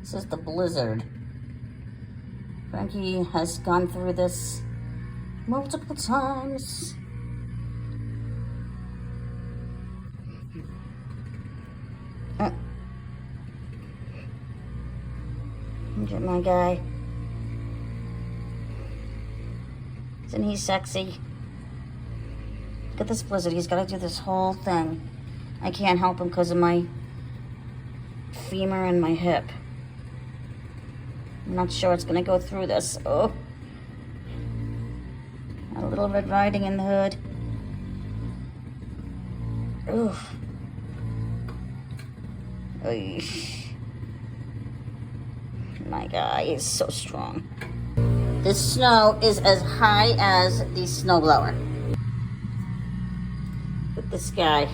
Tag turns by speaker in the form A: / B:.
A: This is the blizzard. Frankie has gone through this multiple times. Get my guy. Isn't he sexy? Look at this blizzard. He's got to do this whole thing. I can't help him because of my femur and my hip. I'm not sure it's going to go through this. Oh. A little Red Riding in the hood. Oof. Oy. My guy is so strong. This snow is as high as the snowblower. Look at this guy.